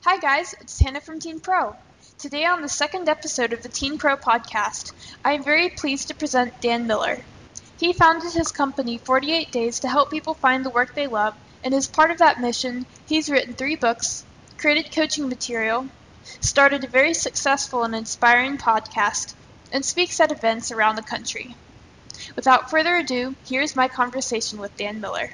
Hi guys, it's Hannah from Teenpro. Today on the second episode of the Teenpro podcast, I am very pleased to present Dan Miller. He founded his company 48 Days to help people find the work they love, and as part of that mission, he's written 3 books, created coaching material, started a very successful and inspiring podcast, and speaks at events around the country. Without further ado, here's my conversation with Dan Miller.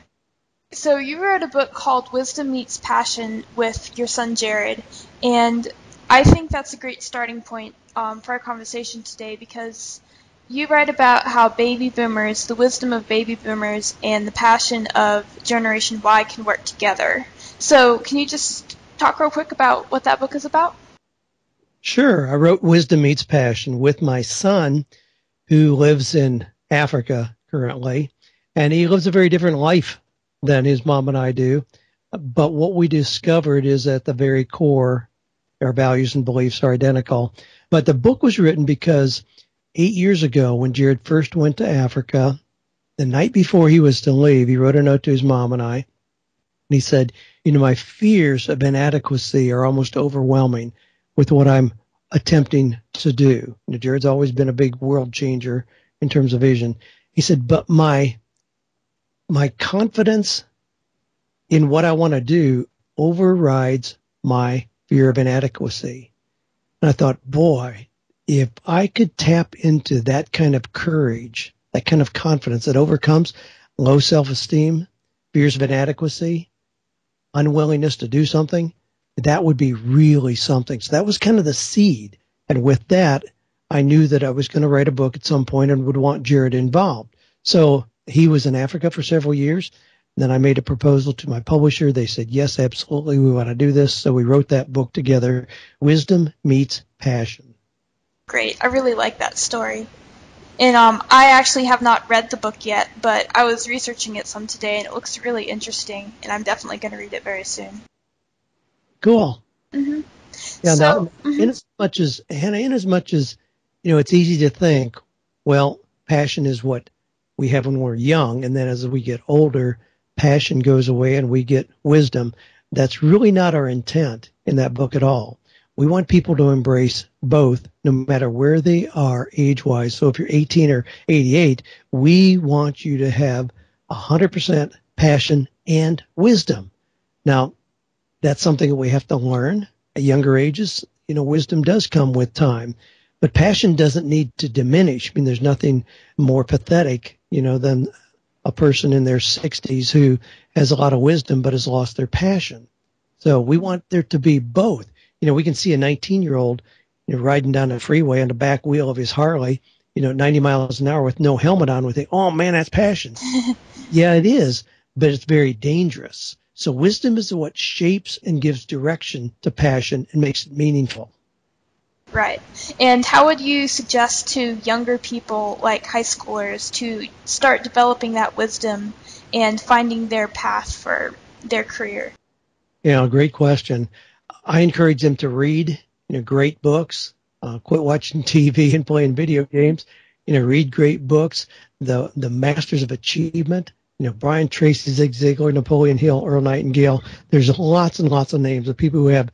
So you wrote a book called Wisdom Meets Passion with your son Jared, and I think that's a great starting point for our conversation today because you write about how baby boomers, the wisdom of baby boomers, and the passion of Generation Y can work together. So can you just talk real quick about what that book is about? Sure. I wrote Wisdom Meets Passion with my son who lives in Africa currently, and he lives a very different life than his mom and I do. But what we discovered is at the very core, our values and beliefs are identical. But the book was written because 8 years ago when Jared first went to Africa, the night before he was to leave, he wrote a note to his mom and I. And he said, my fears of inadequacy are almost overwhelming with what I'm attempting to do. Jared's always been a big world changer in terms of vision. He said, but my confidence in what I want to do overrides my fear of inadequacy. And I thought, boy, if I could tap into that kind of courage, that kind of confidence that overcomes low self-esteem, fears of inadequacy, unwillingness to do something, that would be really something. So that was kind of the seed. And with that, I knew that I was going to write a book at some point and would want Jared involved. So he was in Africa for several years. Then I made a proposal to my publisher. They said, yes, absolutely, we want to do this. So we wrote that book together, Wisdom Meets Passion. Great. I really like that story. And I actually have not read the book yet, but I was researching it some today, and it looks really interesting, and I'm definitely going to read it very soon. Cool. Mm-hmm. Yeah. So, Now, in as much as it's easy to think, well, passion is what we have when we're young, and then as we get older, passion goes away and we get wisdom. That's really not our intent in that book at all. We want people to embrace both, no matter where they are age-wise. So if you're 18 or 88, we want you to have 100% passion and wisdom. Now, that's something that we have to learn at younger ages. Wisdom does come with time, but passion doesn't need to diminish. I mean, there's nothing more pathetic, than a person in their 60s who has a lot of wisdom but has lost their passion. So we want there to be both. We can see a 19-year-old, riding down the freeway on the back wheel of his Harley, 90 miles an hour with no helmet on. We think, oh man, that's passion. Yeah, it is, but it's very dangerous. So wisdom is what shapes and gives direction to passion and makes it meaningful. Right. And how would you suggest to younger people, like high schoolers, to start developing that wisdom and finding their path for their career? Great question. I encourage them to read, great books, quit watching TV and playing video games, read great books, the masters of achievement, Brian Tracy, Zig Ziglar, Napoleon Hill, Earl Nightingale. There's lots and lots of names of people who have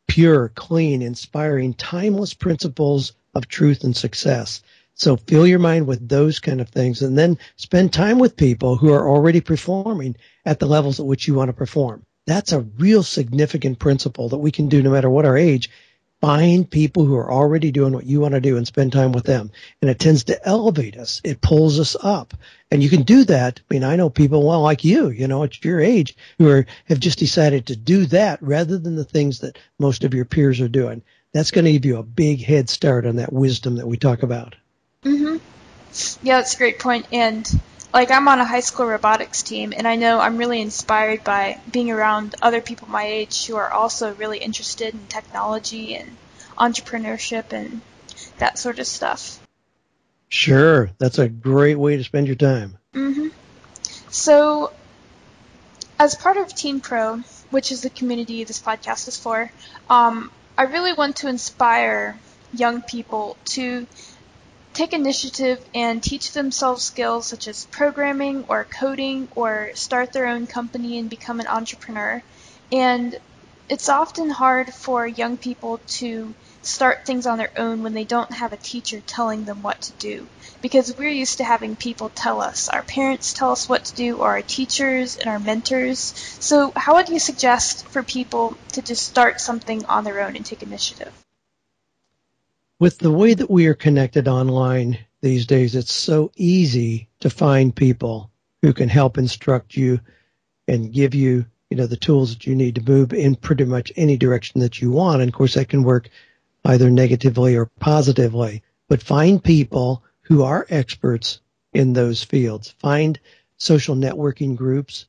pure, clean, inspiring, timeless principles of truth and success. So fill your mind with those kind of things and then spend time with people who are already performing at the levels at which you want to perform. That's a real significant principle that we can do no matter what our age. Find people who are already doing what you want to do and spend time with them. And it tends to elevate us. It pulls us up. And you can do that. I mean, I know people, like you, at your age who have just decided to do that rather than the things that most of your peers are doing. That's going to give you a big head start on that wisdom that we talk about. Mm-hmm. Yeah, that's a great point. And I'm on a high school robotics team, and I know I'm really inspired by being around other people my age who are also really interested in technology and entrepreneurship and that sort of stuff. Sure. That's a great way to spend your time. Mm-hmm. So, as part of Teenpro, which is the community this podcast is for, I really want to inspire young people to take initiative and teach themselves skills such as programming or coding or start their own company and become an entrepreneur. And It's often hard for young people to start things on their own when they don't have a teacher telling them what to do. Because we're used to having people tell us. Our parents tell us what to do, or our teachers and our mentors. So how would you suggest for people to just start something on their own and take initiative? With the way that we are connected online these days, it's so easy to find people who can help instruct you and give you, the tools that you need to move in pretty much any direction that you want. And of course, that can work either negatively or positively. But find people who are experts in those fields. Find social networking groups,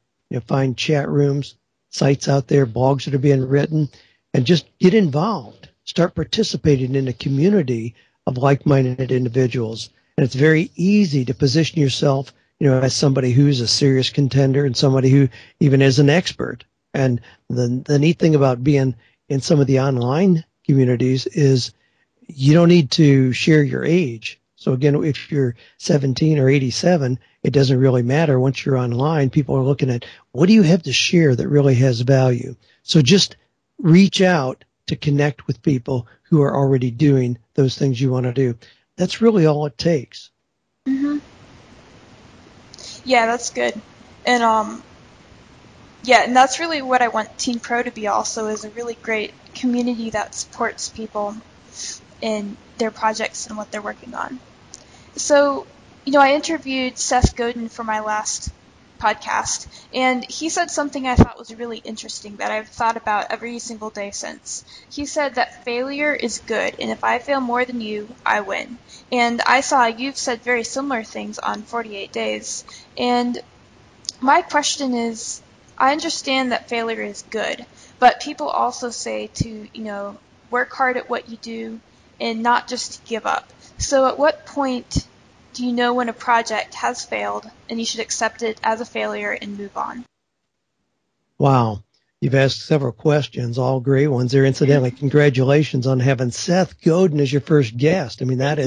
find chat rooms, sites out there, blogs that are being written, and just get involved. Start participating in a community of like-minded individuals. And it's very easy to position yourself, as somebody who's a serious contender and somebody who even is an expert. And the neat thing about being in some of the online communities is you don't need to share your age. So again, if you're 17 or 87, it doesn't really matter. Once you're online, people are looking at what do you have to share that really has value. So just reach out to connect with people who are already doing those things you want to do. That's really all it takes. Mm-hmm. Yeah, that's good. And and that's really what I want Teenpro to be also, is a really great community that supports people in their projects and what they're working on. So, I interviewed Seth Godin for my last podcast, and he said something I thought was really interesting that I've thought about every single day since. He said that failure is good, and if I fail more than you, I win. And I saw you've said very similar things on 48 Days. And my question is, I understand that failure is good, but people also say to, work hard at what you do and not just to give up. So at what point do you know when a project has failed and you should accept it as a failure and move on? Wow. You've asked several questions, all great ones there. Incidentally, congratulations on having Seth Godin as your first guest. I mean, that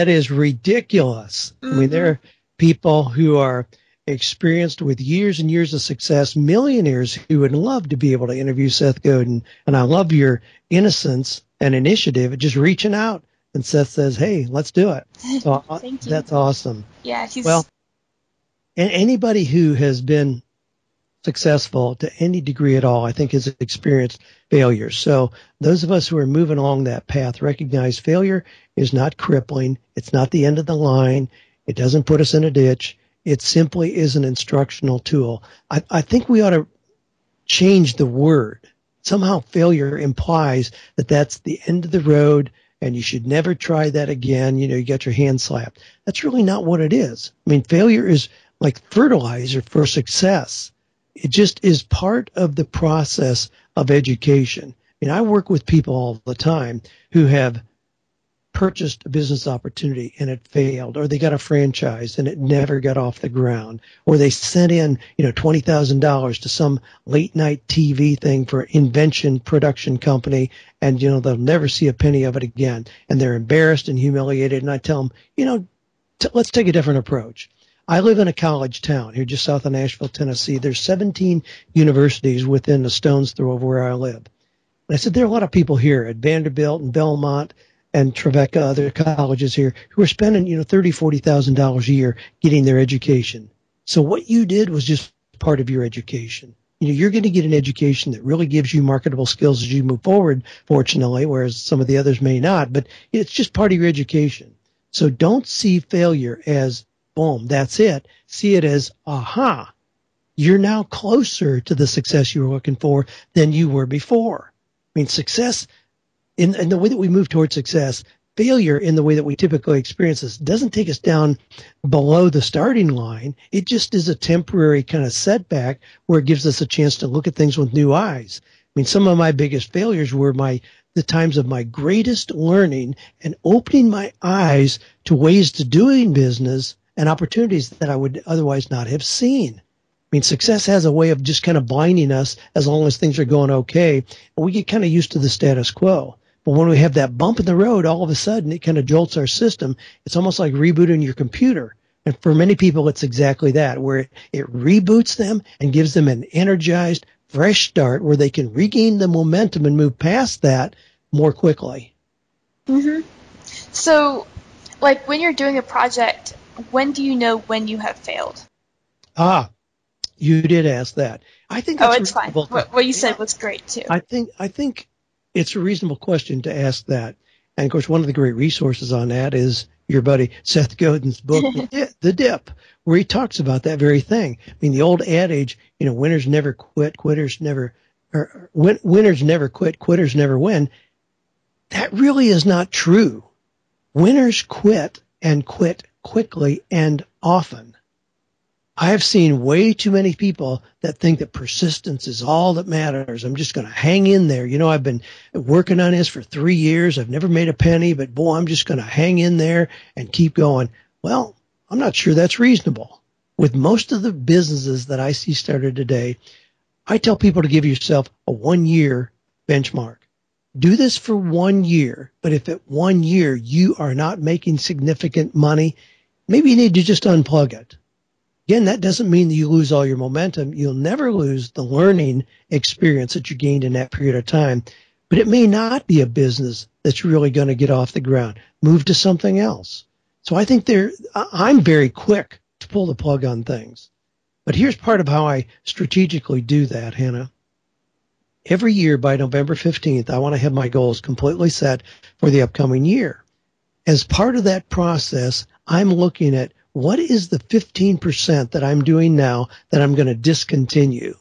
is ridiculous. Mm-hmm. I mean, there are people who are experienced with years and years of success, millionaires who would love to be able to interview Seth Godin. And I love your innocence and initiative, just reaching out. And Seth says, hey, let's do it. So Thank you. That's awesome. Yeah, Well, anybody who has been successful to any degree at all, I think, has experienced failure. So those of us who are moving along that path recognize failure is not crippling. It's not the end of the line. It doesn't put us in a ditch. It simply is an instructional tool. I think we ought to change the word. Somehow failure implies that that's the end of the road and you should never try that again. You got your hand slapped. That's really not what it is. I mean, failure is like fertilizer for success. It just is part of the process of education. I work with people all the time who have purchased a business opportunity and it failed, or they got a franchise and it never got off the ground, or they sent in, $20,000 to some late night TV thing for invention production company, and, they'll never see a penny of it again. And they're embarrassed and humiliated. And I tell them, let's take a different approach. I live in a college town here just south of Nashville, Tennessee. There's 17 universities within a stone's throw of where I live. And I said, there are a lot of people here at Vanderbilt and Belmont and Trevecca, other colleges here, who are spending, $30,000, $40,000 a year getting their education. So what you did was just part of your education. You're going to get an education that really gives you marketable skills as you move forward, fortunately, whereas some of the others may not, but it's just part of your education. So don't see failure as, boom, that's it. See it as, aha, you're now closer to the success you were looking for than you were before. I mean, success, in the way that we move towards success, failure in the way that we typically experience this doesn't take us down below the starting line. It just is a temporary kind of setback where it gives us a chance to look at things with new eyes. I mean, some of my biggest failures were the times of my greatest learning and opening my eyes to ways to doing business and opportunities that I would otherwise not have seen. I mean, success has a way of just kind of blinding us as long as things are going okay. And we get kind of used to the status quo. But when we have that bump in the road, all of a sudden it kind of jolts our system. It's almost like rebooting your computer. And for many people, it's exactly that, where it reboots them and gives them an energized, fresh start where they can regain the momentum and move past that more quickly. Mm-hmm. So, like when you're doing a project, when do you know when you have failed? You did ask that. I think Oh, that's it's fine. reasonable. What you said was great too. I think it's a reasonable question to ask that. And of course, one of the great resources on that is your buddy Seth Godin's book, The Dip, where he talks about that very thing. I mean, the old adage, winners never quit, winners never quit, quitters never win. That really is not true. Winners quit and quit quickly and often. I have seen way too many people that think that persistence is all that matters. I'm just going to hang in there. I've been working on this for 3 years. I've never made a penny, but boy, I'm just going to hang in there and keep going. Well, I'm not sure that's reasonable. With most of the businesses that I see started today, I tell people to give yourself a 1-year benchmark. Do this for 1 year, but if at 1 year you are not making significant money, maybe you need to just unplug it. Again, that doesn't mean that you lose all your momentum. You'll never lose the learning experience that you gained in that period of time. But it may not be a business that's really going to get off the ground. Move to something else. So I think I'm very quick to pull the plug on things. But here's part of how I strategically do that, Hannah. Every year by November 15th, I want to have my goals completely set for the upcoming year. As part of that process, I'm looking at what is the 15% that I'm doing now that I'm going to discontinue?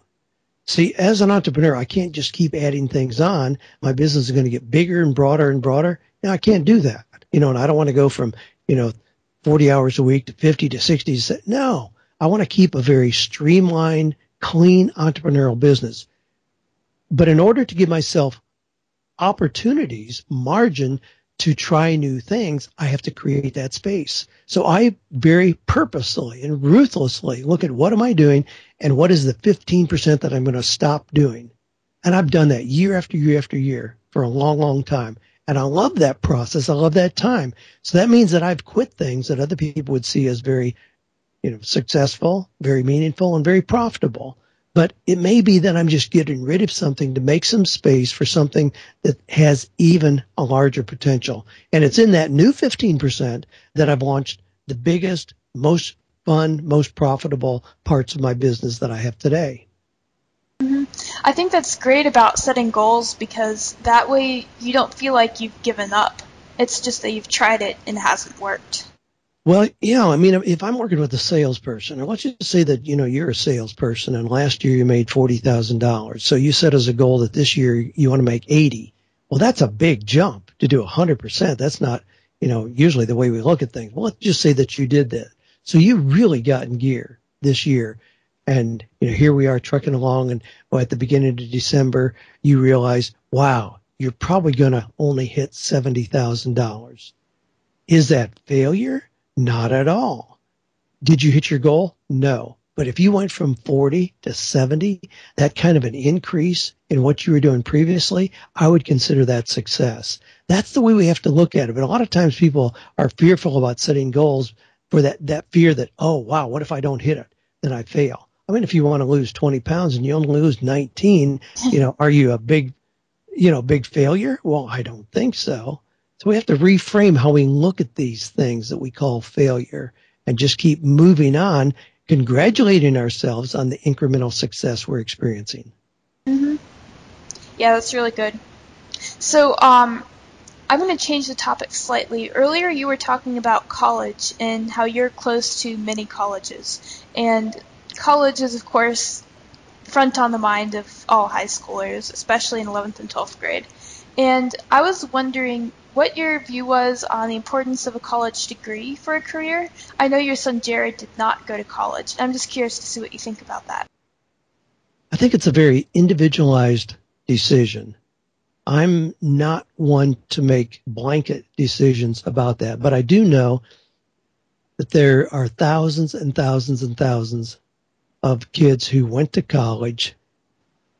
See, as an entrepreneur, I can't just keep adding things on. My business is going to get bigger and broader and broader. Now, I can't do that. And I don't want to go from, 40 hours a week to 50 to 60. No, I want to keep a very streamlined, clean entrepreneurial business. But in order to give myself opportunities, margin to try new things, I have to create that space. So I very purposely and ruthlessly look at what am I doing and what is the 15% that I'm going to stop doing. And I've done that year after year after year for a long, long time. And I love that process. I love that time. So that means that I've quit things that other people would see as very, successful, very meaningful, and very profitable. But it may be that I'm just getting rid of something to make some space for something that has even a larger potential. And it's in that new 15% that I've launched the biggest, most fun, most profitable parts of my business that I have today. Mm-hmm. I think that's great about setting goals because that way you don't feel like you've given up. It's just that you've tried it and it hasn't worked. Well, yeah, I mean, if I'm working with a salesperson, or let's just say that, you're a salesperson and last year you made $40,000. So you set as a goal that this year you want to make 80. Well, that's a big jump to do 100%. That's not, usually the way we look at things. Well, let's just say that you did that. So you really got in gear this year. And, here we are trucking along and at the beginning of December, you realize, wow, you're probably going to only hit $70,000. Is that failure? Not at all. Did you hit your goal? No. But if you went from 40 to 70, that kind of an increase in what you were doing previously, I would consider that success. That's the way we have to look at it. But a lot of times people are fearful about setting goals for that fear that, oh, wow, what if I don't hit it? Then I fail. I mean, if you want to lose 20 pounds and you only lose 19, are you a big failure? Well, I don't think so. So we have to reframe how we look at these things that we call failure and just keep moving on, congratulating ourselves on the incremental success we're experiencing. Mm-hmm. Yeah, that's really good. So I'm going to change the topic slightly. Earlier you were talking about college and how you're close to many colleges. And college is, of course, front on the mind of all high schoolers, especially in 11th and 12th grade. And I was wondering what your view was on the importance of a college degree for a career. I know your son Jared did not go to college. I'm just curious to see what you think about that. I think it's a very individualized decision. I'm not one to make blanket decisions about that, but I do know that there are thousands and thousands and thousands of kids who went to college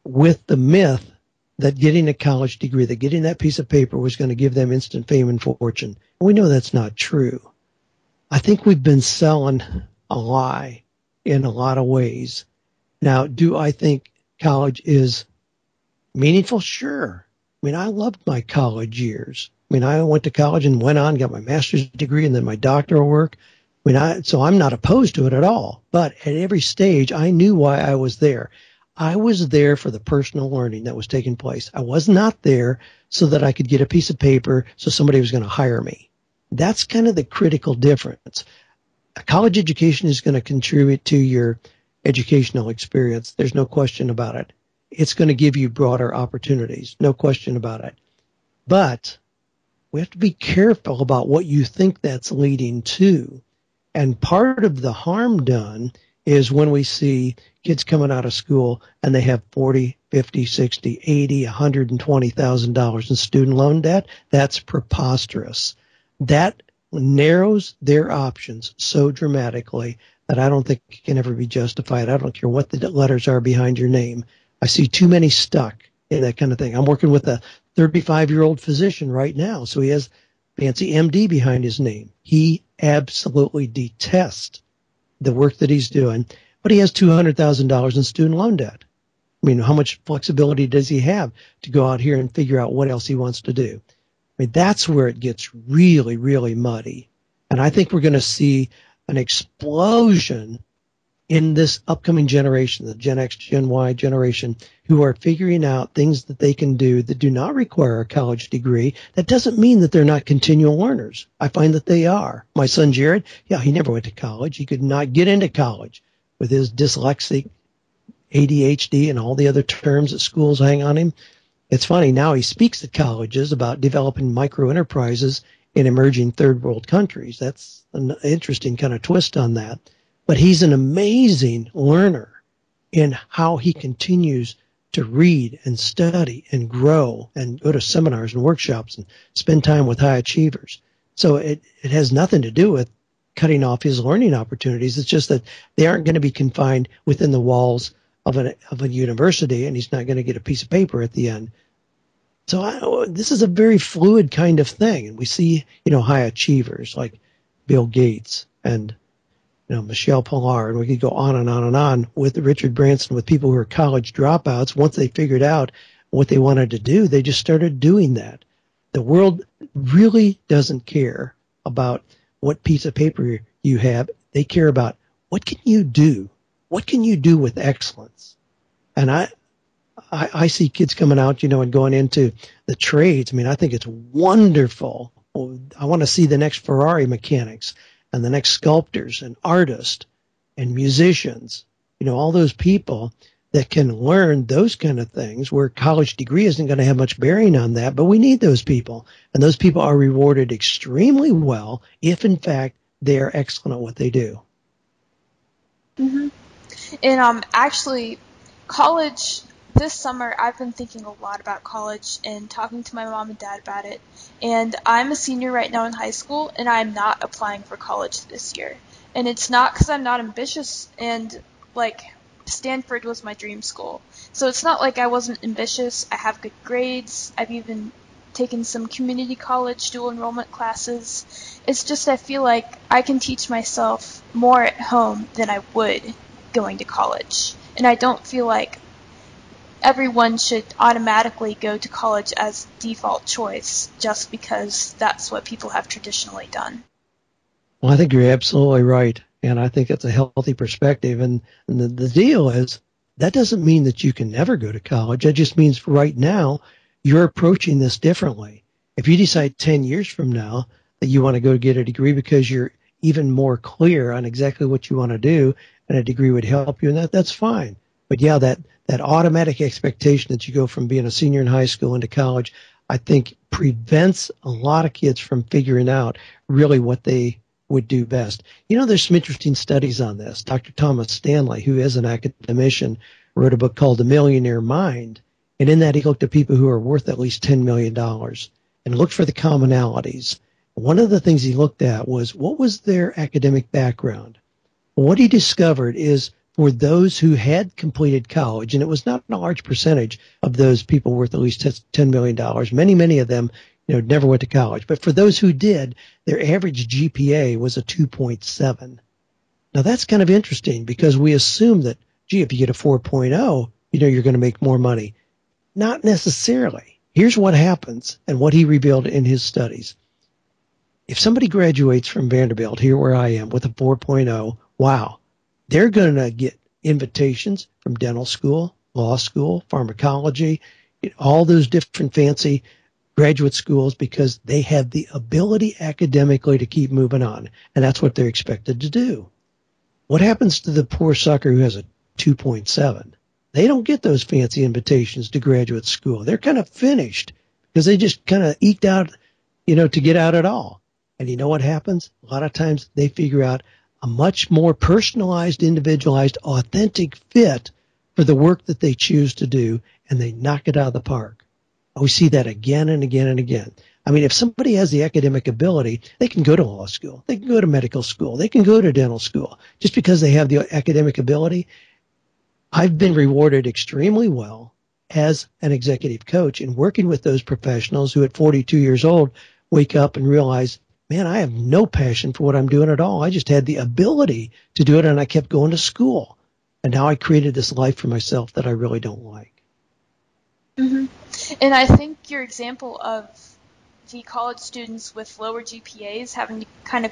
with the myth that getting a college degree, that getting that piece of paper was going to give them instant fame and fortune. We know that's not true. I think we've been selling a lie in a lot of ways. Now, do I think college is meaningful? Sure. I mean, I loved my college years. I mean, I went to college and went on, got my master's degree and then my doctoral work. I mean, so I'm not opposed to it at all. But at every stage, I knew why I was there. I was there for the personal learning that was taking place. I was not there so that I could get a piece of paper so somebody was going to hire me. That's kind of the critical difference. A college education is going to contribute to your educational experience. There's no question about it. It's going to give you broader opportunities. No question about it. But we have to be careful about what you think that's leading to. And part of the harm done is when we see kids coming out of school and they have $40, $50, $60, $80, $120,000 in student loan debt. That's preposterous. That narrows their options so dramatically that I don't think it can ever be justified. I don't care what the letters are behind your name. I see too many stuck in that kind of thing. I'm working with a 35-year-old physician right now, so he has fancy MD behind his name. He absolutely detests the work that he's doing, but he has $200,000 in student loan debt. I mean, how much flexibility does he have to go out here and figure out what else he wants to do? I mean, that's where it gets really, really muddy. And I think we're going to see an explosion in this upcoming generation, the Gen X, Gen Y generation, who are figuring out things that they can do that do not require a college degree. That doesn't mean that they're not continual learners. I find that they are. My son Jared, he never went to college. He could not get into college with his dyslexic, ADHD, and all the other terms that schools hang on him. It's funny, now he speaks at colleges about developing micro enterprises in emerging third world countries. That's an interesting kind of twist on that. But he's an amazing learner in how he continues to read and study and grow and go to seminars and workshops and spend time with high achievers. So it has nothing to do with cutting off his learning opportunities. It's just that they aren't going to be confined within the walls of a university, and he's not going to get a piece of paper at the end. So this is a very fluid kind of thing. And we see, high achievers like Bill Gates and Michelle Pollard, and we could go on and on and on with Richard Branson, with people who are college dropouts. Once they figured out what they wanted to do, they just started doing that. The world really doesn't care about what piece of paper you have. They care about what can you do? What can you do with excellence? And I see kids coming out, and going into the trades. I mean, I think it's wonderful. I want to see the next Ferrari mechanics and the next sculptors and artists and musicians, all those people that can learn those kind of things where college degree isn't going to have much bearing on that, but we need those people. And those people are rewarded extremely well if, in fact, they are excellent at what they do. Mm-hmm. And actually, college, this summer, I've been thinking a lot about college and talking to my mom and dad about it. And I'm a senior right now in high school, and I'm not applying for college this year. And it's not because I'm not ambitious, and, Stanford was my dream school. So it's not like I wasn't ambitious. I have good grades. I've even taken some community college dual enrollment classes. It's just I feel like I can teach myself more at home than I would going to college. And I don't feel like everyone should automatically go to college as default choice just because that's what people have traditionally done. Well, I think you're absolutely right. And I think that's a healthy perspective. And the deal is that doesn't mean that you can never go to college. That just means right now you're approaching this differently. If you decide 10 years from now that you want to go get a degree because you're even more clear on exactly what you want to do and a degree would help you in that's fine. But that automatic expectation that you go from being a senior in high school into college, I think prevents a lot of kids from figuring out really what they would do best. There's some interesting studies on this. Dr. Thomas Stanley, who is an academician, wrote a book called The Millionaire Mind. And in that, he looked at people who are worth at least $10 million and looked for the commonalities. One of the things he looked at was what was their academic background. What he discovered is for those who had completed college, and it was not a large percentage of those people worth at least $10 million. Many of them never went to college. But for those who did, their average GPA was a 2.7. Now, that's kind of interesting because we assume that, if you get a 4.0, you're going to make more money. Not necessarily. Here's what happens and what he revealed in his studies. If somebody graduates from Vanderbilt, here where I am, with a 4.0, wow, they're going to get invitations from dental school, law school, pharmacology, all those different fancy graduate schools because they have the ability academically to keep moving on. And that's what they're expected to do. What happens to the poor sucker who has a 2.7? They don't get those fancy invitations to graduate school. They're kind of finished because they just kind of eked out, to get out at all. And you know what happens? A lot of times they figure out a much more personalized, individualized, authentic fit for the work that they choose to do, and they knock it out of the park. We see that again and again and again. I mean, if somebody has the academic ability, they can go to law school, they can go to medical school, they can go to dental school. Just because they have the academic ability, I've been rewarded extremely well as an executive coach in working with those professionals who at 42 years old wake up and realize, man, I have no passion for what I'm doing at all. I just had the ability to do it, and I kept going to school. And now I created this life for myself that I really don't like. Mm-hmm. And I think your example of the college students with lower GPAs having to kind of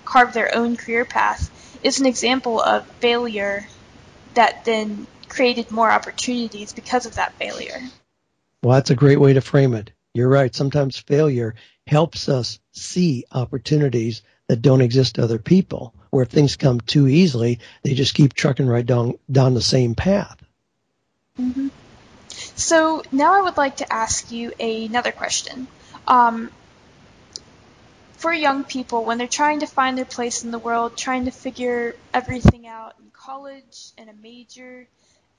carve their own career path is an example of failure that then created more opportunities because of that failure. Well, that's a great way to frame it. You're right. Sometimes failure helps us see opportunities that don't exist to other people, where if things come too easily, they just keep trucking right down the same path. Mm-hmm. So now I would like to ask you another question. For young people, when they're trying to find their place in the world, trying to figure everything out in college and a major,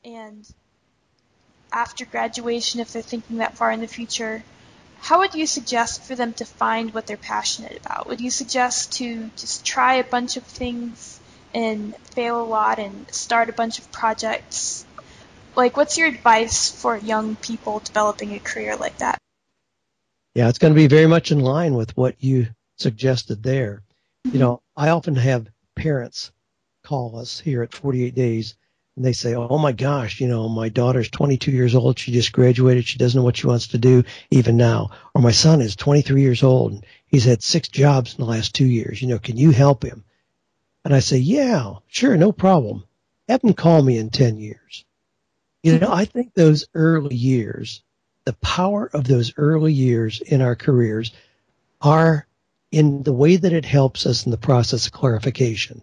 and after graduation, if they're thinking that far in the future, how would you suggest for them to find what they're passionate about? Would you suggest to just try a bunch of things and fail a lot and start a bunch of projects? Like, what's your advice for young people developing a career like that? Yeah, it's going to be very much in line with what you suggested there. Mm-hmm. I often have parents call us here at 48 Days, and they say, oh my gosh, my daughter's 22 years old. She just graduated. She doesn't know what she wants to do even now. Or my son is 23 years old, and he's had 6 jobs in the last 2 years. Can you help him? And I say, yeah, sure, no problem. Have him call me in 10 years. I think those early years, the power of those early years in our careers are in the way that it helps us in the process of clarification.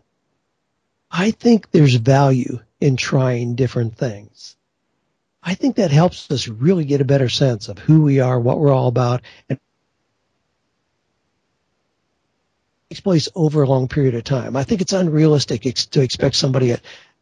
I think there's value in trying different things. I think that helps us really get a better sense of who we are, what we're all about, and it takes place over a long period of time. I think it's unrealistic to expect somebody at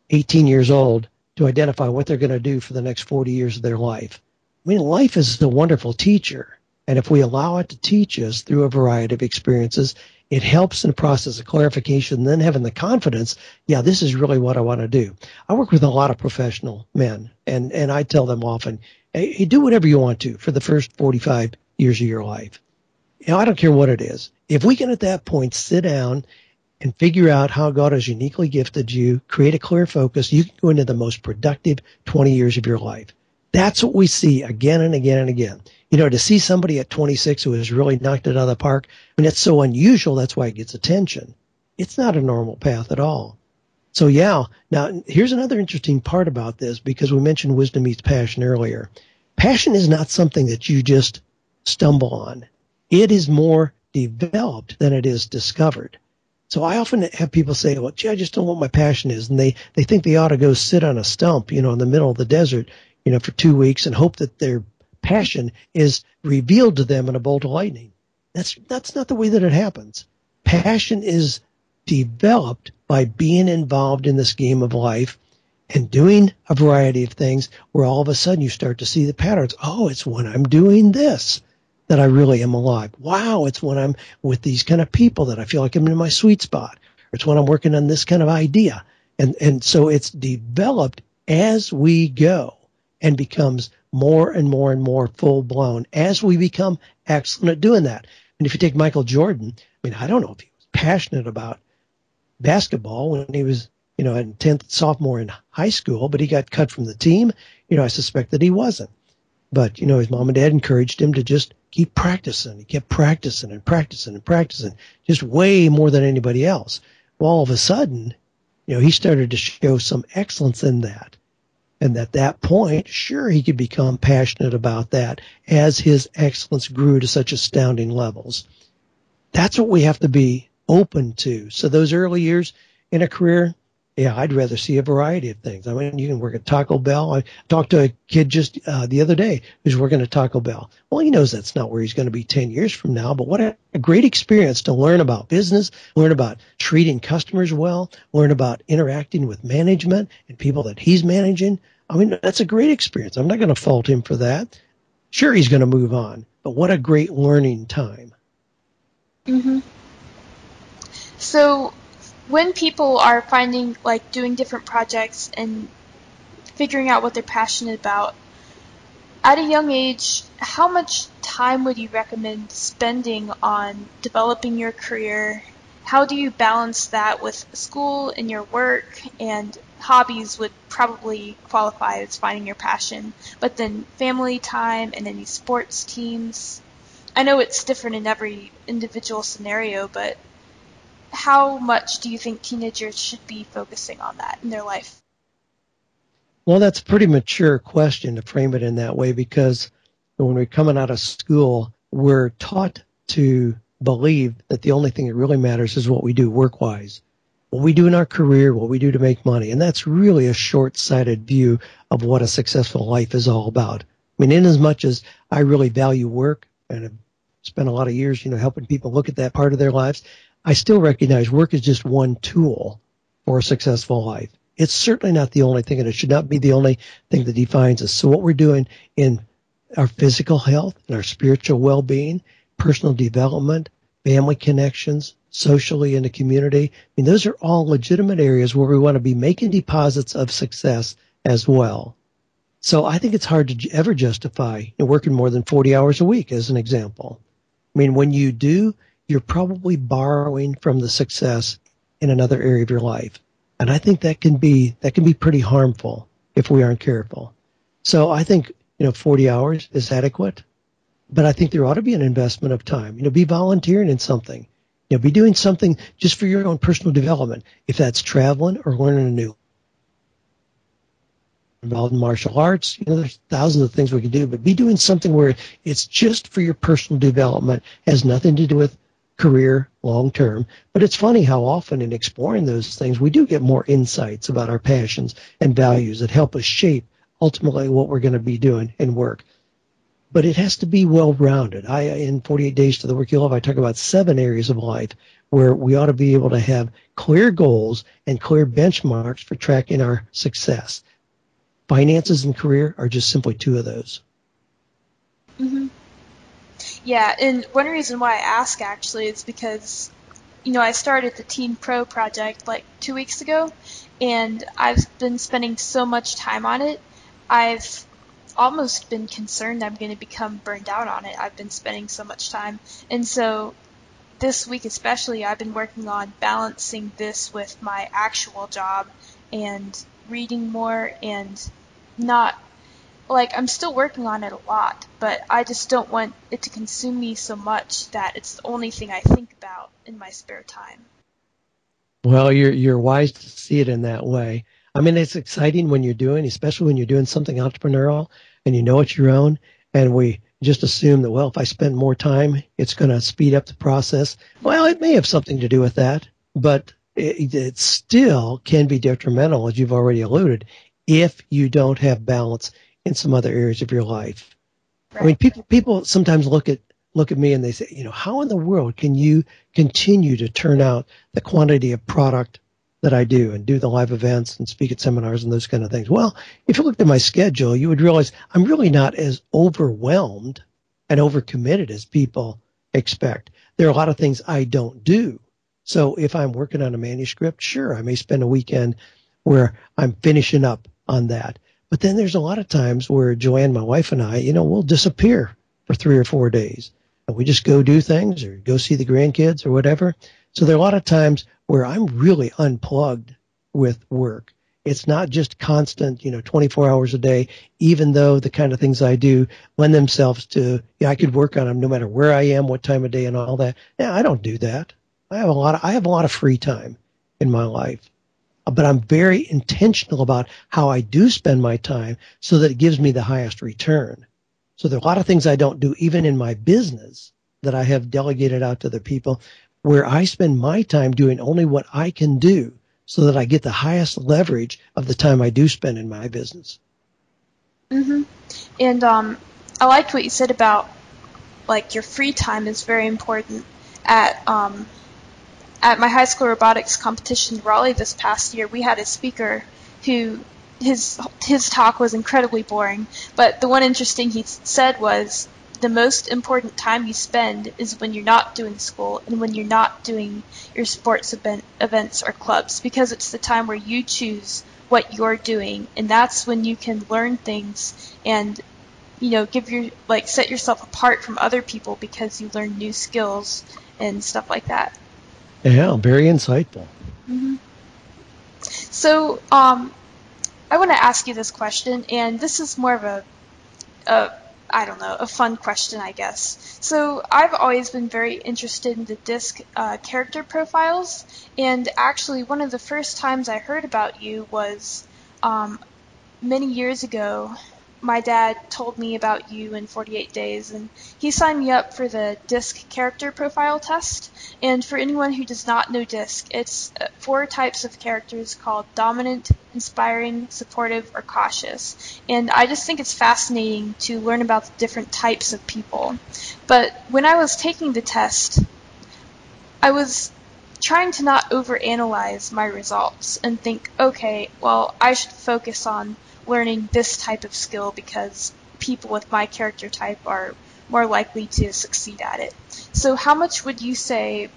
18 years old to identify what they're going to do for the next 40 years of their life. I mean, life is a wonderful teacher. And if we allow it to teach us through a variety of experiences, it helps in the process of clarification, and then having the confidence, yeah, this is really what I want to do. I work with a lot of professional men, and I tell them often, hey, do whatever you want to for the first 45 years of your life. I don't care what it is. If we can at that point sit down and figure out how God has uniquely gifted you, create a clear focus, you can go into the most productive 20 years of your life. That's what we see again and again and again. To see somebody at 26 who has really knocked it out of the park, I mean, that's so unusual. That's why it gets attention. It's not a normal path at all. So, yeah. Now, here's another interesting part about this, because we mentioned wisdom meets passion earlier. Passion is not something that you just stumble on. It is more developed than it is discovered. So I often have people say, well, gee, I just don't know what my passion is. And they think they ought to go sit on a stump, in the middle of the desert, for 2 weeks and hope that their passion is revealed to them in a bolt of lightning. That's not the way that it happens. Passion is developed by being involved in this game of life and doing a variety of things where all of a sudden you start to see the patterns. Oh, it's when I'm doing this that I really am alive. Wow, it's when I'm with these kind of people that I feel like I'm in my sweet spot. Or it's when I'm working on this kind of idea. And so it's developed as we go and becomes more and more and more full-blown as we become excellent at doing that. And if you take Michael Jordan, I mean, I don't know if he was passionate about basketball when he was, a 10th sophomore in high school, but he got cut from the team. I suspect that he wasn't. But, his mom and dad encouraged him to just keep practicing. He kept practicing and practicing and practicing, just way more than anybody else. Well, all of a sudden, he started to show some excellence in that. And at that point, sure, he could become passionate about that as his excellence grew to such astounding levels. That's what we have to be open to. So those early years in a career, yeah, I'd rather see a variety of things. I mean, you can work at Taco Bell. I talked to a kid just the other day who's working at Taco Bell. Well, he knows that's not where he's going to be 10 years from now, but what a great experience to learn about business, learn about treating customers well, learn about interacting with management and people that he's managing. I mean, that's a great experience. I'm not going to fault him for that. Sure, he's going to move on, but what a great learning time. Mm-hmm. So when people are doing different projects and figuring out what they're passionate about, at a young age, how much time would you recommend spending on developing your career? How do you balance that with school and your work? And hobbies would probably qualify as finding your passion, but then family time and any sports teams. I know it's different in every individual scenario, but how much do you think teenagers should be focusing on that in their life? Well, that's a pretty mature question to frame it in that way, because when we're coming out of school, we're taught to believe that the only thing that really matters is what we do work-wise, what we do in our career, what we do to make money. And that's really a short-sighted view of what a successful life is all about. I mean, in as much as I really value work and have spent a lot of years, helping people look at that part of their lives, I still recognize work is just one tool for a successful life. It's certainly not the only thing, and it should not be the only thing that defines us. So what we're doing in our physical health and our spiritual well-being, personal development, family connections, socially in the community, I mean, those are all legitimate areas where we want to be making deposits of success as well. So I think it's hard to ever justify working more than 40 hours a week, as an example. I mean, when you do, you're probably borrowing from the success in another area of your life. And I think that can be pretty harmful if we aren't careful. So I think, 40 hours is adequate, but I think there ought to be an investment of time. Be volunteering in something. Be doing something just for your own personal development. If that's traveling or learning a new involved in martial arts, there's thousands of things we can do, but be doing something where it's just for your personal development, has nothing to do with career long term. But it's funny how often in exploring those things, we do get more insights about our passions and values that help us shape ultimately what we're going to be doing in work. But it has to be well-rounded. In 48 Days to the Work You Love, I talk about 7 areas of life where we ought to be able to have clear goals and clear benchmarks for tracking our success. Finances and career are just simply 2 of those. Mm-hmm. Yeah, and one reason why I ask actually is because, I started the Teenpro project 2 weeks ago, and I've been spending so much time on it. I've almost been concerned I'm going to become burned out on it. I've been spending so much time. And so this week especially, I've been working on balancing this with my actual job and reading more and not, I'm still working on it a lot, but I just don't want it to consume me so much that it's the only thing I think about in my spare time. Well, you're wise to see it in that way. I mean, it's exciting when especially when you're doing something entrepreneurial and it's your own, and we just assume that, well, if I spend more time, it's going to speed up the process. Well, it may have something to do with that, but it still can be detrimental, as you've already alluded, if you don't have balance in some other areas of your life. Right. I mean, people sometimes look at me and they say, how in the world can you continue to turn out the quantity of product that I do and do the live events and speak at seminars and those kind of things? Well, if you looked at my schedule, you would realize I'm really not as overwhelmed and overcommitted as people expect. There are a lot of things I don't do. So if I'm working on a manuscript, sure, I may spend a weekend where I'm finishing up on that. But then there's a lot of times where Joanne, my wife, and I, we'll disappear for 3 or 4 days. And we just go do things or go see the grandkids or whatever. So there are a lot of times where I'm really unplugged with work. It's not just constant, 24 hours a day, even though the kind of things I do lend themselves to, I could work on them no matter where I am, what time of day and all that. Yeah, I don't do that. I have a lot of free time in my life, but I'm very intentional about how I do spend my time so that it gives me the highest return. So there are a lot of things I don't do even in my business that I have delegated out to other people where I spend my time doing only what I can do so that I get the highest leverage of the time I do spend in my business. Mm-hmm. And I liked what you said about like your free time is very important. At my high school robotics competition in Raleigh this past year, we had a speaker who his talk was incredibly boring, but the one interesting he said was the most important time you spend is when you're not doing school and when you're not doing your sports events or clubs, because it's the time where you choose what you're doing, and that's when you can learn things and set yourself apart from other people because you learn new skills and stuff like that. Yeah, very insightful. Mm-hmm. So, I want to ask you this question, and this is more of a I don't know, a fun question, I guess. So, I've always been very interested in the disc character profiles, and actually, one of the first times I heard about you was um, many years ago. My dad told me about you in 48 Days, and he signed me up for the DISC character profile test. And for anyone who does not know DISC, it's 4 types of characters called dominant, inspiring, supportive, or cautious. And I just think it's fascinating to learn about the different types of people. But when I was taking the test, I was trying to not overanalyze my results and think, okay, well, I should focus on learning this type of skill because people with my character type are more likely to succeed at it. So how much would you say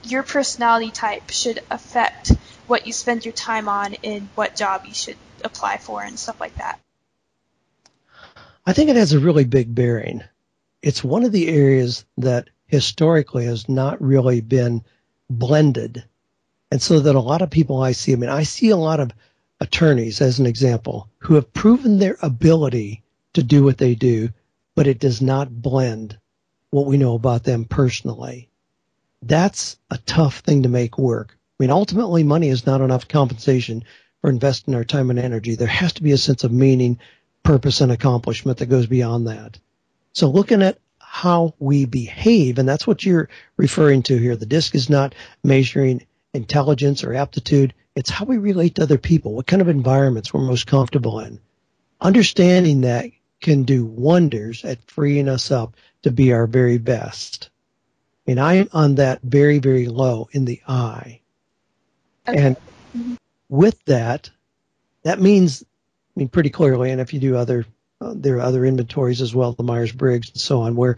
your personality type should affect what you spend your time on and what job you should apply for and stuff like that? I think it has a really big bearing. It's one of the areas that historically has not really been blended. And so that a lot of people I see a lot of attorneys, as an example, who have proven their ability to do what they do, but it does not blend what we know about them personally. That's a tough thing to make work. Ultimately, money is not enough compensation for investing our time and energy. There has to be a sense of meaning, purpose, and accomplishment that goes beyond that. So looking at how we behave, and that's what you're referring to here. The DISC is not measuring intelligence or aptitude. It's how we relate to other people, what kind of environments we're most comfortable in. Understanding that can do wonders at freeing us up to be our very best. I'm on that very, very low in the I. Okay. And with that, that means, pretty clearly, and if you do there are other inventories as well, the Myers-Briggs and so on, where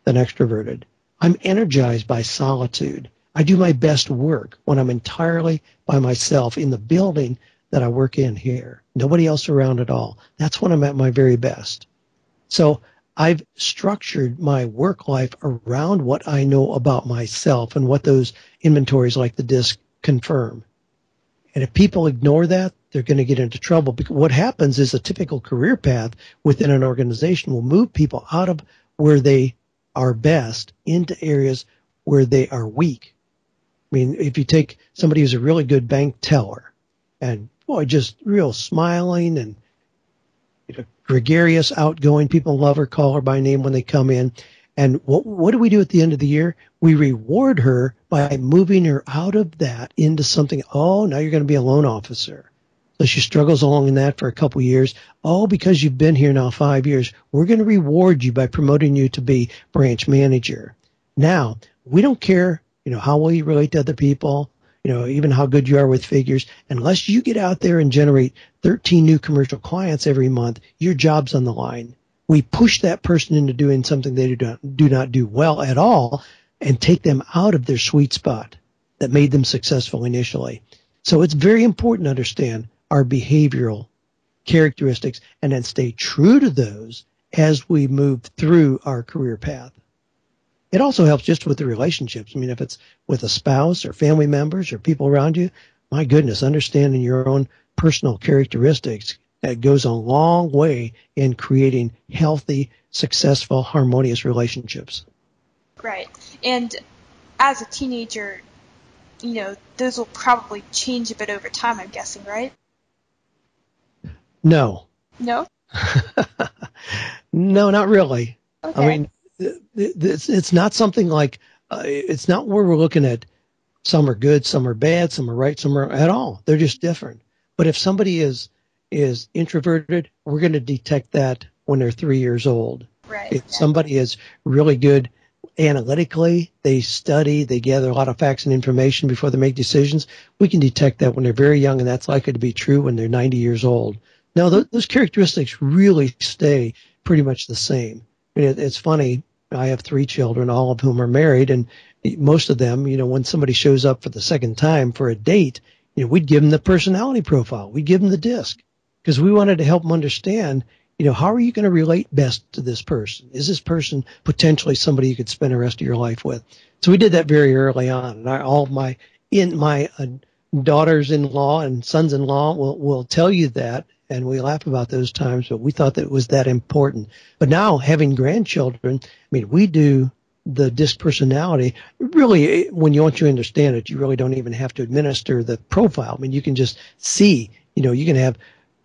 than extroverted. I'm energized by solitude. I do my best work when I'm entirely by myself in the building that I work in here. Nobody else around at all. That's when I'm at my very best. So I've structured my work life around what I know about myself and what those inventories like the DISC confirm. And if people ignore that, they're going to get into trouble. Because what happens is a typical career path within an organization will move people out of where they are best into areas where they are weak. If you take somebody who's a really good bank teller and just real smiling and gregarious, outgoing, people love her, call her by name when they come in. And what do we do at the end of the year? We reward her by moving her out of that into something. Oh, now you're going to be a loan officer. So she struggles along in that for a couple of years. Oh, because you've been here now 5 years, we're going to reward you by promoting you to be branch manager. Now, we don't care, how well you relate to other people, even how good you are with figures. Unless you get out there and generate 13 new commercial clients every month, your job's on the line. We push that person into doing something they do not do well at all and take them out of their sweet spot that made them successful initially. So it's very important to understand our behavioral characteristics and then stay true to those as we move through our career path. It also helps just with the relationships. I mean, if it's with a spouse or family members or people around you, my goodness, understanding your own personal characteristics, that goes a long way in creating healthy, successful, harmonious relationships. Right. And as a teenager, those will probably change a bit over time, I'm guessing, right? No. No? No, not really. Okay. I mean, it's not something like, it's not where we're looking at some are good, some are bad, some are right, some are at all. They're just different. But if somebody is introverted, we're going to detect that when they're 3 years old. Right. If somebody is really good analytically, they study, they gather a lot of facts and information before they make decisions, we can detect that when they're very young, and that's likely to be true when they're 90 years old. Now, those characteristics really stay pretty much the same. I mean, it's funny. I have 3 children, all of whom are married, and most of them, when somebody shows up for the second time for a date, we'd give them the personality profile. We'd give them the disc because we wanted to help them understand, how are you going to relate best to this person? Is this person potentially somebody you could spend the rest of your life with? So we did that very early on. And all my daughters-in-law and sons-in-law will tell you that, and we laugh about those times, but we thought that it was that important. But now, having grandchildren, I mean, we do the disc personality. Really, when you want to understand it, you really don't even have to administer the profile. I mean, you can just see, you can have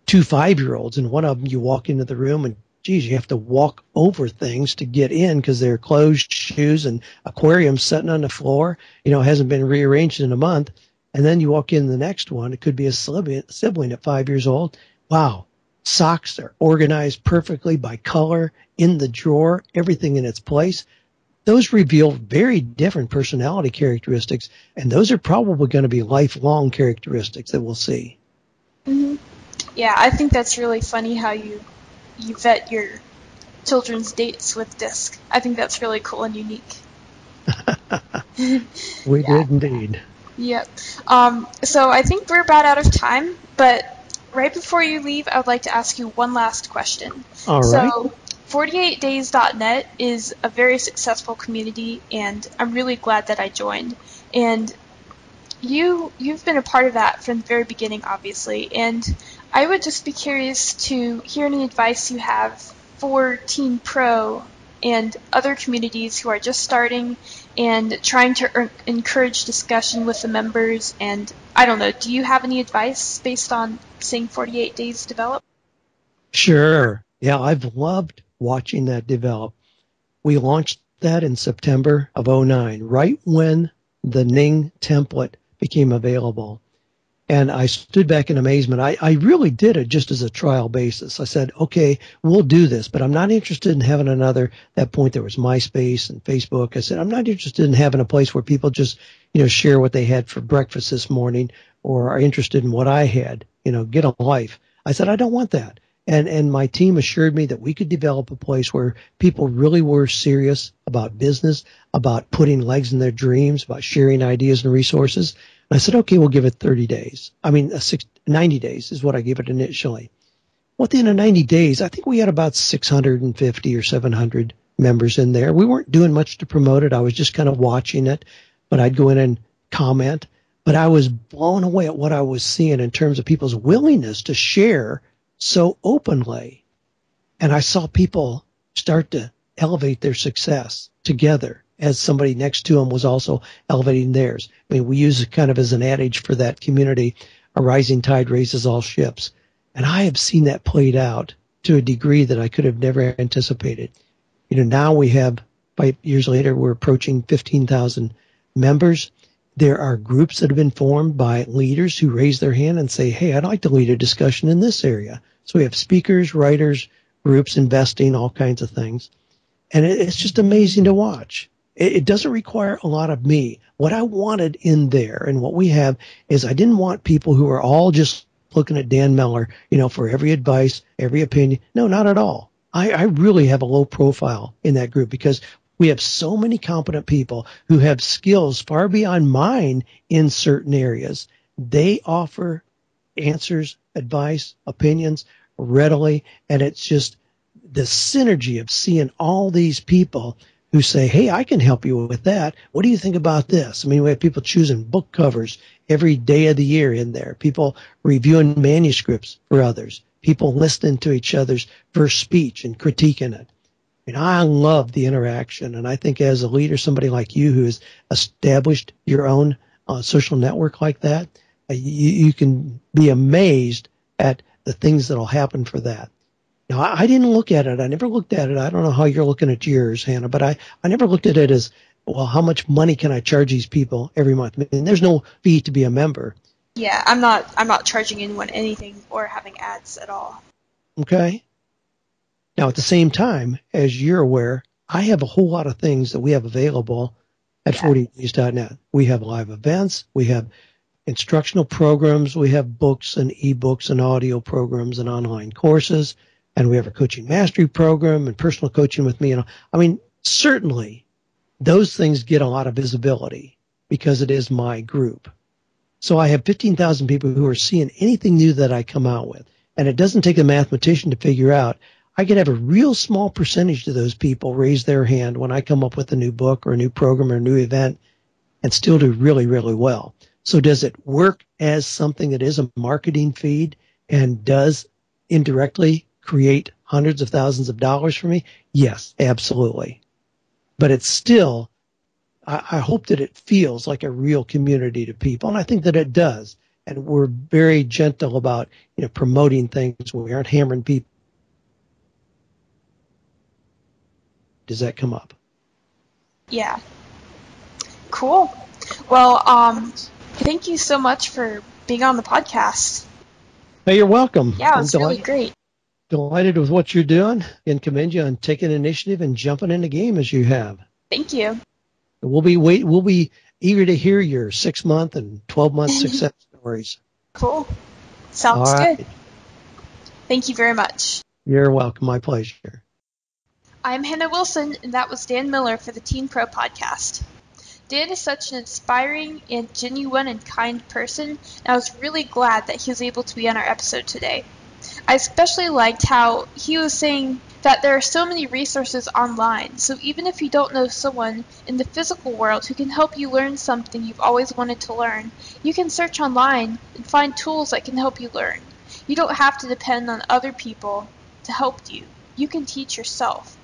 2 5-year-olds, and one of them, you walk into the room and, geez, you have to walk over things to get in because they're closed shoes and aquariums sitting on the floor, hasn't been rearranged in a month. And then you walk in the next one. It could be a sibling at 5 years old. Wow. Socks are organized perfectly by color in the drawer, everything in its place. Those reveal very different personality characteristics, and those are probably going to be lifelong characteristics that we'll see. Mm-hmm. Yeah, I think that's really funny how you vet your children's dates with disc. I think that's really cool and unique. We did indeed. Yep. So I think we're about out of time, but right before you leave, I would like to ask you one last question. All right. So 48days.net is a very successful community, and I'm really glad that I joined. And you've been a part of that from the very beginning, obviously, and I would just be curious to hear any advice you have for Teenpro and other communities who are just starting and trying to encourage discussion with the members. And I don't know, do you have any advice based on seeing 48 Days develop? Sure. Yeah, I've loved watching that develop. We launched that in September of 2009, right when the Ning template became available. And I stood back in amazement. I really did it just as a trial basis. I said, okay, we'll do this, but I'm not interested in having another. At that point, there was MySpace and Facebook. I said, I'm not interested in having a place where people just, share what they had for breakfast this morning or are interested in what I had, get a life. I said, I don't want that. And my team assured me that we could develop a place where people really were serious about business, about putting legs in their dreams, about sharing ideas and resources. And I said, okay, we'll give it 30 days. 90 days is what I gave it initially. Within 90 days, I think we had about 650 or 700 members in there. We weren't doing much to promote it. I was just kind of watching it, but I'd go in and comment. But I was blown away at what I was seeing in terms of people's willingness to share so openly. And I saw people start to elevate their success together as somebody next to them was also elevating theirs. I mean, we use it kind of as an adage for that community, a rising tide raises all ships. And I have seen that played out to a degree that I could have never anticipated. Now we have, 5 years later, we're approaching 15,000 members. There are groups that have been formed by leaders who raise their hand and say, hey, I'd like to lead a discussion in this area. So we have speakers, writers, groups, investing, all kinds of things. And it's just amazing to watch. It doesn't require a lot of me. What I wanted in there and what we have is I didn't want people who are all just looking at Dan Miller, for every advice, every opinion. No, not at all. I really have a low profile in that group because we have so many competent people who have skills far beyond mine in certain areas. They offer answers, advice, opinions readily, and it's just the synergy of seeing all these people who say, hey, I can help you with that. What do you think about this? I mean, we have people choosing book covers every day of the year in there, people reviewing manuscripts for others, people listening to each other's first speech and critiquing it. I mean, I love the interaction. And I think as a leader, somebody like you who has established your own social network like that, you can be amazed at the things that will happen for that. Now, I didn't look at it. I never looked at it. I don't know how you're looking at yours, Hannah, but I never looked at it as, well, how much money can I charge these people every month? I mean, there's no fee to be a member. Yeah, I'm not charging anyone anything or having ads at all. Okay. Now, at the same time, as you're aware, I have a whole lot of things that we have available at 48days.net. We have live events. We have instructional programs. We have books and ebooks and audio programs and online courses. And we have a coaching mastery program and personal coaching with me. I mean, certainly those things get a lot of visibility because it is my group. So I have 15,000 people who are seeing anything new that I come out with. And it doesn't take a mathematician to figure out. I could have a real small percentage of those people raise their hand when I come up with a new book or a new program or a new event and still do really, really well. So does it work as something that is a marketing feed and does indirectly create hundreds of thousands of dollars for me? Yes, absolutely. But it's still, I hope that it feels like a real community to people. And I think that it does. And we're very gentle about, promoting things. We aren't hammering people. Does that come up? Yeah. Cool. Well, thank you so much for being on the podcast. Hey, you're welcome. Yeah, it's really great. Delighted with what you're doing and commend you on taking initiative and jumping in the game as you have. Thank you. We'll be eager to hear your 6-month and 12-month success stories. Cool. Sounds good. Thank you very much. You're welcome. My pleasure. I'm Hannah Wilson, and that was Dan Miller for the Teenpro podcast. Dan is such an inspiring and genuine and kind person, and I was really glad that he was able to be on our episode today. I especially liked how he was saying that there are so many resources online, so even if you don't know someone in the physical world who can help you learn something you've always wanted to learn, you can search online and find tools that can help you learn. You don't have to depend on other people to help you. You can teach yourself.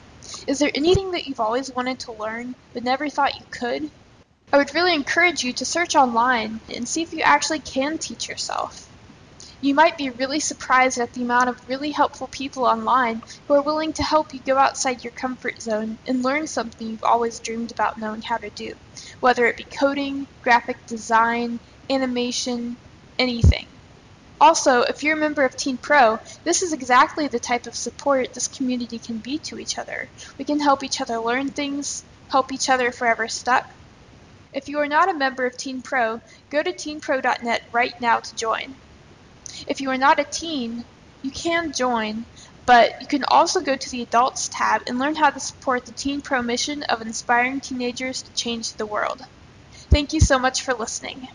Is there anything that you've always wanted to learn but never thought you could? I would really encourage you to search online and see if you actually can teach yourself. You might be really surprised at the amount of really helpful people online who are willing to help you go outside your comfort zone and learn something you've always dreamed about knowing how to do, whether it be coding, graphic design, animation, anything. Also, if you're a member of Teenpro, this is exactly the type of support this community can be to each other. We can help each other learn things, help each other if we're ever stuck. If you are not a member of Teenpro, go to teenpro.net right now to join. If you are not a teen, you can join, but you can also go to the Adults tab and learn how to support the Teenpro mission of inspiring teenagers to change the world. Thank you so much for listening.